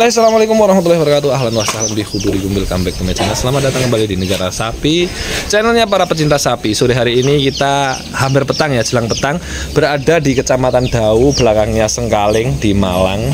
Assalamualaikum warahmatullahi wabarakatuh. Ahlan wa sahlan bi khuduri gumbil comeback to my channel. Selamat datang kembali di Negara Sapi, channelnya para pecinta sapi. Sore hari ini kita hampir petang ya, jelang petang, berada di Kecamatan Dau, belakangnya Sengkaling di Malang.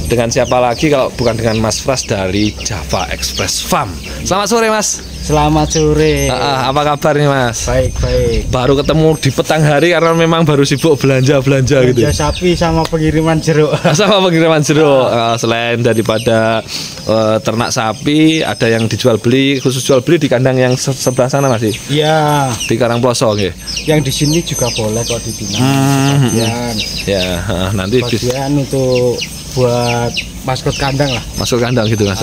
Dengan siapa lagi kalau bukan dengan Mas Pras dari Java Express Farm. Selamat sore Mas. Selamat sore. Apa kabarnya Mas? Baik. Baru ketemu di petang hari karena memang baru sibuk belanja gitu. Belanja sapi sama pengiriman jeruk. Sama pengiriman jeruk. Selain daripada ternak sapi, ada yang dijual beli, khusus jual beli di kandang yang sebelah sana Mas. Iya. Di Karangploso ya. Yang di sini juga boleh kok dibina. Ya, nanti bagian untuk buat maskot kandang lah. Maskot kandang gitu Mas.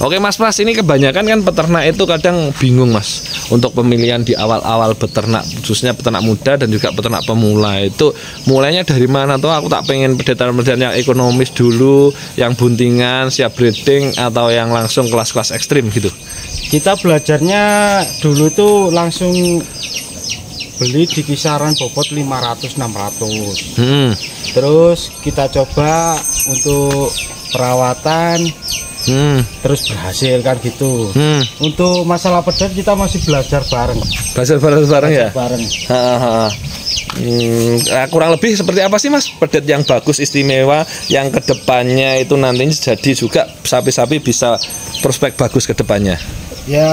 Oke Mas Pras, ini kebanyakan kan peternak itu kadang bingung Mas untuk pemilihan di awal-awal beternak, khususnya peternak muda dan juga peternak pemula. Itu mulainya dari mana tuh? Aku tak pengen pedetan-pedetan yang ekonomis dulu, yang buntingan, siap breeding, atau yang langsung kelas-kelas ekstrim gitu. Kita belajarnya dulu tuh langsung beli di kisaran bobot 500-600. Terus kita coba untuk perawatan, terus berhasil kan gitu. Untuk masalah pedet kita masih belajar bareng. Belajar bareng ya. Kurang lebih seperti apa sih Mas pedet yang bagus, istimewa, yang kedepannya itu nantinya jadi juga sapi-sapi bisa prospek bagus kedepannya? Ya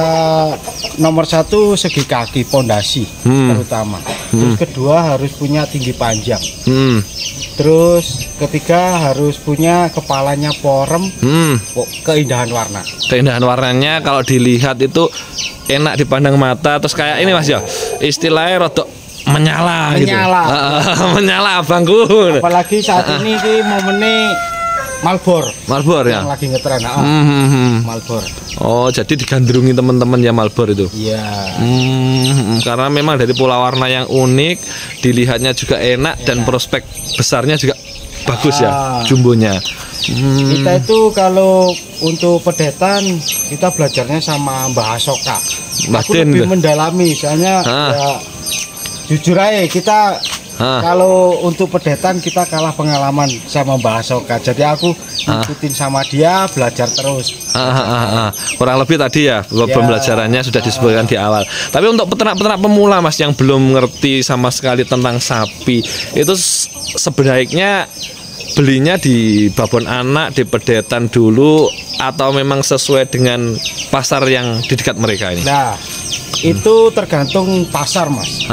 nomor satu segi kaki pondasi terutama. Terus kedua harus punya tinggi panjang. Terus ketiga harus punya kepalanya porem, keindahan warna. Keindahan warnanya kalau dilihat itu enak dipandang mata. Terus kayak ini Mas ya, istilahnya rodok menyala gitu. Menyala abangku. Apalagi saat ini momennya Malbor ya. Yang lagi ngetren. Malbor. Oh, jadi digandrungi teman-teman ya Malbor itu. Iya. Karena memang dari pola warna yang unik, dilihatnya juga enak dan prospek besarnya juga bagus ya, jumbonya. Kita itu kalau untuk pedetan kita belajarnya sama Mbah Asoka. Aku lebih mendalami, soalnya ya, jujur aja kita kalau untuk pedetan kita kalah pengalaman sama Mbah Asoka. Jadi aku ikutin sama dia, belajar terus. Kurang lebih tadi ya, pembelajarannya sudah disebutkan di awal. Tapi untuk peternak-peternak pemula Mas yang belum ngerti sama sekali tentang sapi, itu sebaiknya belinya di babon anak, di pedetan dulu, atau memang sesuai dengan pasar yang di dekat mereka ini? Nah, itu tergantung pasar Mas.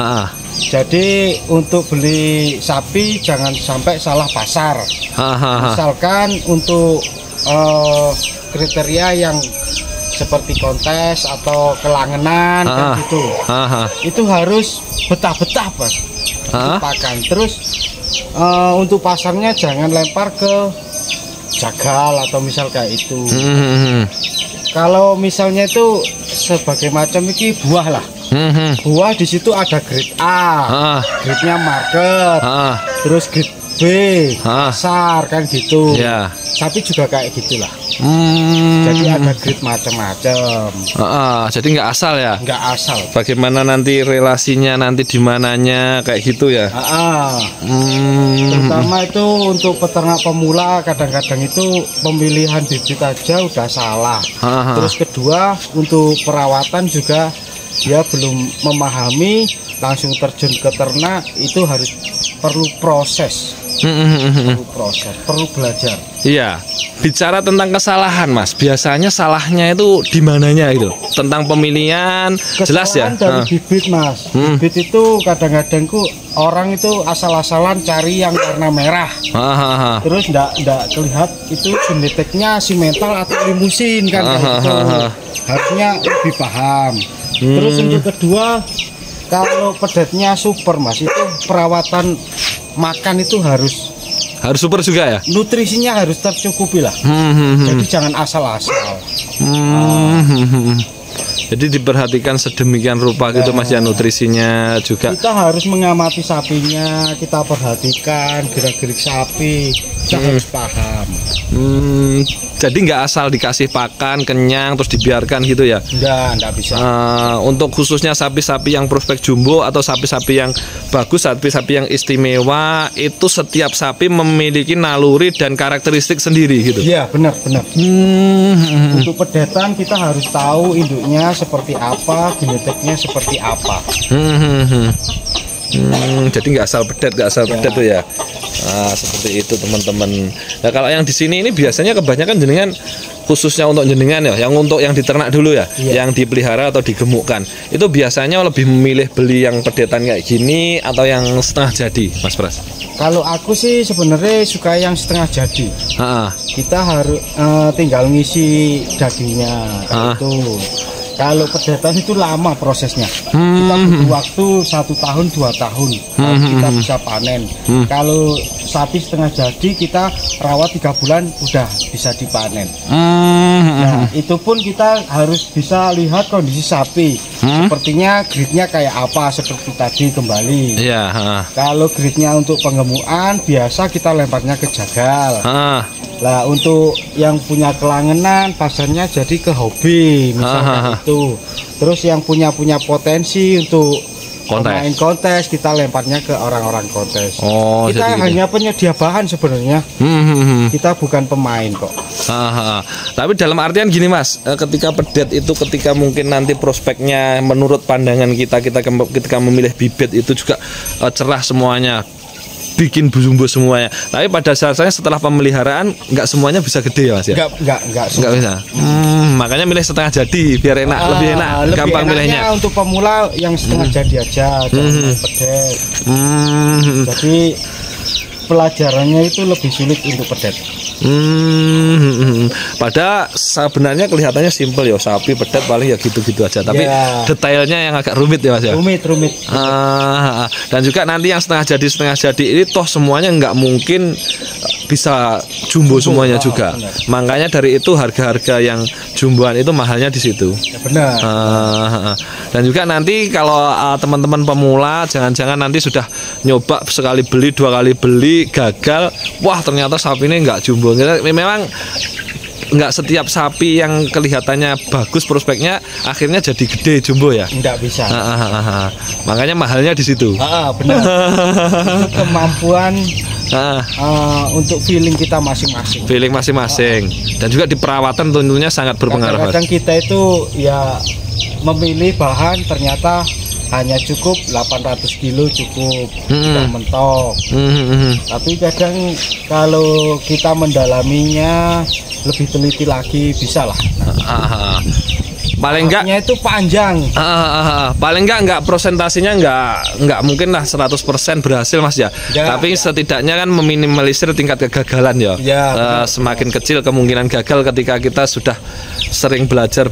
Jadi untuk beli sapi jangan sampai salah pasar. Misalkan untuk kriteria yang seperti kontes atau kelangenan kan gitu, itu harus betah-betah Mas. Pakan. Terus untuk pasarnya jangan lempar ke jagal atau misal kayak itu. Kalau misalnya itu sebagai macam ini buah lah. Buah di situ ada grade A, grade-nya market, terus grade B, pasar kan gitu. Sapi juga kayak gitulah. Jadi ada grade macam-macam. Jadi nggak asal ya? Nggak asal. Bagaimana nanti relasinya nanti di mananya kayak gitu ya? Terutama itu untuk peternak pemula kadang-kadang itu pemilihan bibit aja udah salah. Terus kedua untuk perawatan juga dia belum memahami, langsung terjun ke ternak itu harus perlu proses. Perlu belajar. Iya, bicara tentang kesalahan Mas, biasanya salahnya itu di mananya itu? Tentang pemilihan, jelas ya? Dari bibit Mas. Bibit itu kadang-kadang orang itu asal-asalan cari yang warna merah. Terus ndak terlihat itu genetiknya simental atau limusin kan gitu. Harusnya lebih paham. Terus untuk kedua, kalau pedetnya super Mas, itu perawatan makan itu harus super juga ya. Nutrisinya harus tercukupi lah. Jadi jangan asal-asal. Jadi diperhatikan sedemikian rupa gitu Mas ya, nutrisinya juga. Kita harus mengamati sapinya, kita perhatikan gerak-gerik sapi, kita harus paham. Jadi nggak asal dikasih pakan kenyang terus dibiarkan gitu ya? Enggak bisa. Untuk khususnya sapi-sapi yang prospek jumbo atau sapi-sapi yang bagus, sapi-sapi yang istimewa, itu setiap sapi memiliki naluri dan karakteristik sendiri gitu. Iya, benar. Untuk pedetan kita harus tahu induknya seperti apa, genetiknya seperti apa. Jadi nggak asal pedet tuh ya. Seperti itu teman-teman. Nah kalau yang di sini ini biasanya kebanyakan jenengan khususnya untuk jenengan ya, yang diternak dulu ya, yang dipelihara atau digemukkan. Itu biasanya lebih memilih beli yang pedetan kayak gini atau yang setengah jadi, Mas Pras? Kalau aku sih sebenarnya suka yang setengah jadi. Kita harus tinggal ngisi dagingnya itu. Kalau pedetan itu lama prosesnya. Kita butuh waktu 1 tahun 2 tahun kita bisa panen. Kalau sapi setengah jadi kita rawat 3 bulan udah bisa dipanen. Nah itu pun kita harus bisa lihat kondisi sapi. Sepertinya gridnya kayak apa seperti tadi kembali. Kalau gridnya untuk penggemukan biasa kita lemparnya ke jagal. Lah untuk yang punya kelangenan pasarnya jadi ke hobi misalnya itu. Terus yang punya potensi untuk main kontes kita lemparnya ke orang-orang kontes. Kita hanya penyedia bahan sebenarnya. Kita bukan pemain kok. Tapi dalam artian gini Mas, ketika pedet itu ketika mungkin nanti prospeknya menurut pandangan kita ketika memilih bibit itu juga cerah semuanya, bikin jumbo semuanya. Tapi pada dasarnya setelah pemeliharaan nggak semuanya bisa gede ya Mas ya? Nggak bisa. Makanya milih setengah jadi biar enak, lebih enak, gampang milihnya. Untuk pemula yang setengah jadi aja, jangan pedet. Jadi pelajarannya itu lebih sulit untuk pedet. Padahal sebenarnya kelihatannya simpel ya, sapi pedet paling ya gitu-gitu aja. Tapi detailnya yang agak rumit ya Mas ya. Rumit. Dan juga nanti yang setengah jadi ini toh semuanya nggak mungkin bisa jumbo semuanya juga. Makanya dari itu harga-harga yang jumboan itu mahalnya di situ. Benar. Dan juga nanti kalau teman-teman pemula jangan-jangan nanti sudah nyoba sekali beli, 2 kali beli gagal, wah ternyata sapi ini nggak jumbo. Memang nggak setiap sapi yang kelihatannya bagus prospeknya akhirnya jadi gede jumbo ya. Nggak bisa. Makanya mahalnya di situ. Benar. Itu kemampuan untuk feeling kita masing-masing. Dan juga di perawatan tentunya sangat berpengaruh. Kadang kita itu ya memilih bahan ternyata hanya cukup 800 kilo cukup kita mentok. Tapi kadang kalau kita mendalaminya lebih teliti lagi bisa lah. Paling enggak itu panjang. Paling enggak prosentasinya enggak mungkin lah 100% berhasil Mas ya. Tapi setidaknya kan meminimalisir tingkat kegagalan ya. Semakin kecil kemungkinan gagal ketika kita sudah sering belajar.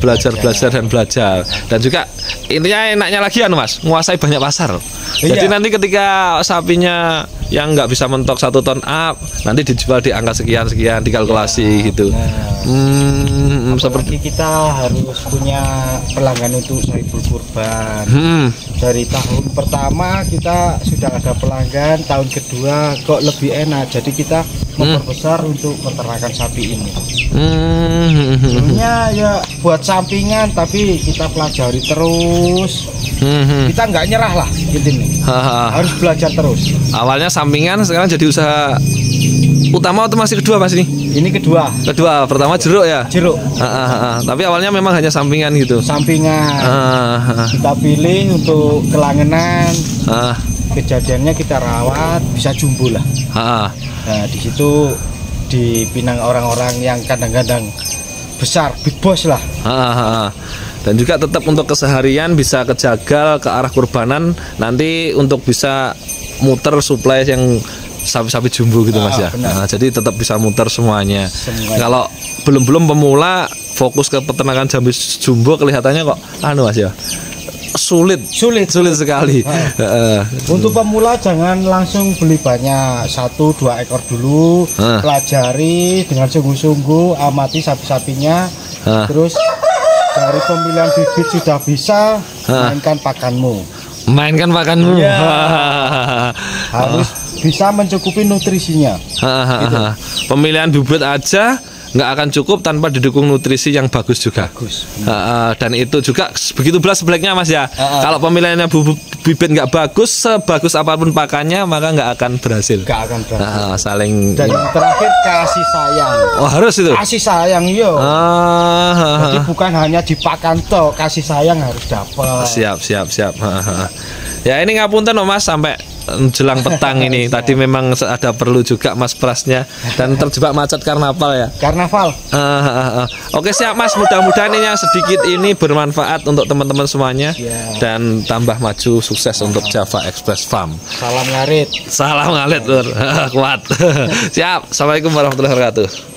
Dan juga intinya enaknya lagi ya Mas, menguasai banyak pasar. Jadi nanti ketika sapinya yang nggak bisa mentok 1 ton up, nanti dijual di angka sekian dikalkulasi gitu. Seperti kita harus punya pelanggan untuk Saiful Kurban. Dari tahun pertama kita sudah ada pelanggan, tahun kedua kok lebih enak. Jadi kita memperbesar untuk peternakan sapi ini. Dulunya ya buat sampingan, tapi kita pelajari terus. Kita nggak nyerah lah gitu nih. Harus belajar terus. Awalnya sampingan, sekarang jadi usaha utama atau masih kedua Mas ini? Ini kedua. Pertama jeruk ya? Jeruk. Tapi awalnya memang hanya sampingan gitu. Kita pilih untuk kelangenan. Kejadiannya kita rawat bisa jumbo lah. Nah di situ dipinang orang-orang yang kadang-kadang besar, big boss lah. Dan juga tetap untuk keseharian bisa kejagal ke arah kurbanan, nanti untuk bisa muter suplai yang sapi-sapi jumbo gitu Mas ya. Jadi tetap bisa muter semuanya. Kalau belum pemula fokus ke peternakan jumbo kelihatannya kok Mas ya. Sulit sekali. Untuk pemula jangan langsung beli banyak, 1-2 ekor dulu, pelajari dengan sungguh-sungguh, amati sapi-sapinya, terus dari pemilihan bibit sudah bisa, mainkan pakanmu. Mainkan pakanmu. Ya. Harus bisa mencukupi nutrisinya. Gitu. Pemilihan bibit aja nggak akan cukup tanpa didukung nutrisi yang bagus juga. Bagus. Dan itu juga begitu pula sebaliknya Mas ya. Kalau pemilihannya bibit nggak bagus, sebagus apapun pakannya maka nggak akan berhasil. Nggak akan berhasil. Saling. Dan yang terakhir kasih sayang. Oh harus itu. Kasih sayang yo. Jadi bukan hanya dipakan toh, kasih sayang harus dapat. Siap. Ya ini ngapunten Mas sampai jelang petang ini. Tadi memang ada perlu juga Mas Prasnya dan terjebak macet karnaval ya. Karnaval. Oke siap Mas, mudah-mudahan ini yang sedikit ini bermanfaat untuk teman-teman semuanya dan tambah maju sukses untuk Java Express Farm. Salam ngarit. Salam ngarit Lur. Kuat. Siap. Assalamualaikum warahmatullahi wabarakatuh.